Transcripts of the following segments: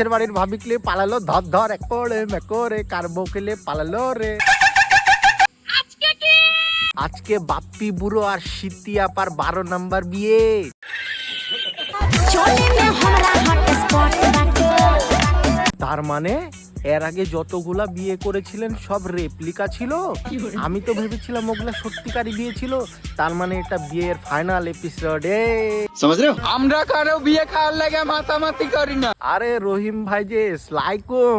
পাশের বাড়ির ভাবিকলে পালালো ধর ধর একরে মেকরে কার বউকেলে পালালো রে। আজকে বাপ্পি বুড়ো আর সিতি আপার 12 নম্বর বিয়ে। তার মানে এর আগে যতগুলা বিয়ে করেছিলেন সব রেপ্লিকা ছিল। আমি তো ভেবেছিলাম ওগুলা সত্যিকারই বিয়ে ছিল। তার মানে এটা বিয়ের ফাইনাল এপিসোড। আমরা কারো বিয়ে খাওয়ার লাগে মাতামাতি করি না। আরে রহিম ভাই যে আসসালামুকুম।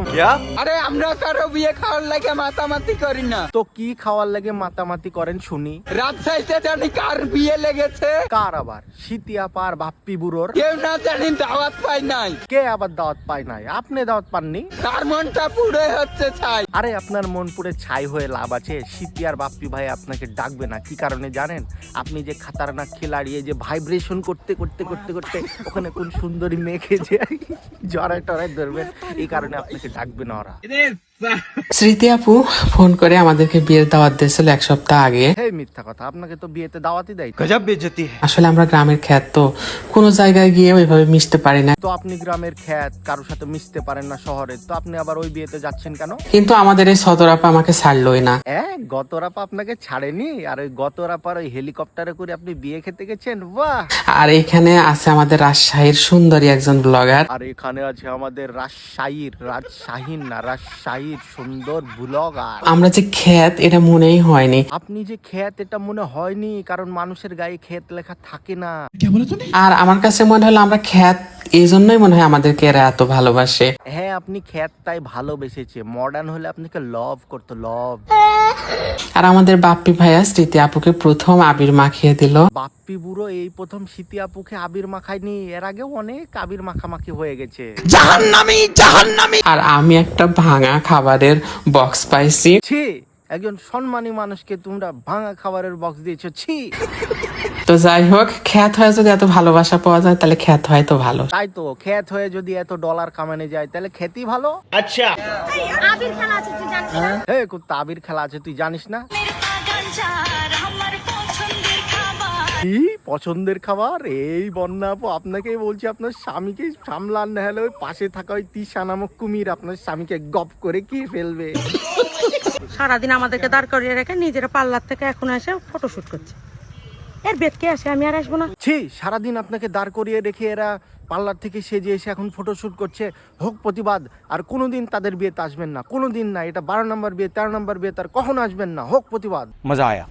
আরে আমরা কারো বিয়ে খাওয়ার লাগে মাতামাতি করি না। তো কি খাওয়ার লাগে মাতামাতি করেন শুনি? রাত চাইতে জানি কার বিয়ে লেগেছে। কার আবার? সিতি আপা আর বাপ্পি বুড়োর। কেউ না জানি দাওয়াত পাই নাই। কে আবার দাওয়াত পায় নাই? আপনি দাওয়াত পাননি? তার মনটা পুড়ে হচ্ছে ছাই। আরে আপনার মন পুরে ছাই হয়ে লাভ আছে? সিতি আর বাপ্পি ভাই আপনাকে ডাকবে না, কি কারণে জানেন? আপনি যে খাতারনাক খিলাড়িয়ে যে ভাইব্রেশন করতে করতে করতে করতে ওখানে কোন সুন্দরী মেয়েকে যে জড়ায় টড়ায় ধরবেন, এই কারণে আপনাকে ডাকবে না ওরা। স্মৃতি আপু ফোন করে আমাদেরকে বিয়ের দাওয়াত দিয়েছিল 1 সপ্তাহ আগে। হে মিথ্যা কথা, আপনাকে তো বিয়েতে দাওয়াতই দেয়। আসলে আমরা গ্রামের খ্যাত, তো কোনো জায়গায় গিয়ে ওইভাবে মিশতে পারি না। তো আপনি গ্রামের খ্যাত, কারোর সাথে মিশতে পারেন না শহরে, তো আপনি আবার ওই বিয়েতে যাচ্ছেন কেন? কিন্তু আমাদের এই সদর আপা আমাকে ছাড়লোই না। গতরাপা আপনাকে ছাড়েনি? আর ওই গতরাপার ওই হেলিকপ্টারে করে আপনি বিয়ে খেতে গেছেন? বাহ। আর এখানে আছে আমাদের রাজশাহীর সুন্দরী একজন ব্লগার। আর এখানে আছে আমাদের রাজশাহীর সুন্দর ব্লগার। আমরা যে খ্যাত এটা মনেই হয়নি। আপনি যে খ্যাত এটা মনে হয়নি, কারণ মানুষের গায়ে খ্যাত লেখা থাকে না। আর আমার কাছে মনে হলো আমরা খ্যাত, এই জন্যই মনে হয় আমাদেরকে এরা এত ভালোবাসে। হ্যাঁ, আপনি খ্যাত তাই ভালোবেসেছে। মডার্ন হলে আপনাকে লভ করতো, লভ। আর আমাদের বাপ্পি ভাইয়া স্মৃতি আপুকে প্রথম আবির মাখিয়ে দিল। বাপ্পি বুড়ো এই প্রথম সিতি আপুকে আবির মাখায়নি, এর আগেও অনেক আবির মাখামাখি হয়ে গেছে। আর আমি একটা ভাঙা খাবারের বক্স পাইছি। ছি, একজন সম্মানী মানুষকে তোমরা ভাঙা খাবারের বক্স দিয়েছো, ছি। তো যাই হোক, খ্যাত হয়ে যদি এত ভালোবাসা পাওয়া যায় তাহলে খ্যাত হয় তো ভালো। তাই তো, খ্যাত হয়ে যদি এত ডলার কামানো যায় তাহলে খ্যাতি ভালো। আচ্ছা, আবির খেলা আছে তুই জানিস না? হে কুত্তা, আবির খেলা আছে তুই জানিস না? কি পছন্দের খাবার? এই বন্যা আপু, আপনাকেই বলছি, আপনার স্বামীকে সামলান, না হলে ওই পাশে থাকা ওই তিশা নামক কুমির আপনার স্বামীকে গপ করে কি ফেলবে। সারাদিন আমাদেরকে দাঁড় করিয়ে রেখে নিজের পার্লার থেকে এখন এসে ফটোশুট করছে। এর বেদ কে আসে? আমি আর আসবো না। ছি, সারাদিন আপনাকে দাঁড় করিয়ে রেখে এরা পার্লার থেকে সেজে এসে এখন ফটোশুট করছে। হোক প্রতিবাদ। আর কোনোদিন তাদের বিয়েতে আসবেন না, কোনোদিন না। এটা 12 নম্বর বিয়ে, 13 নম্বর বিয়ে, তার কখনো আসবেন না। হোক প্রতিবাদ। মজা আয়া।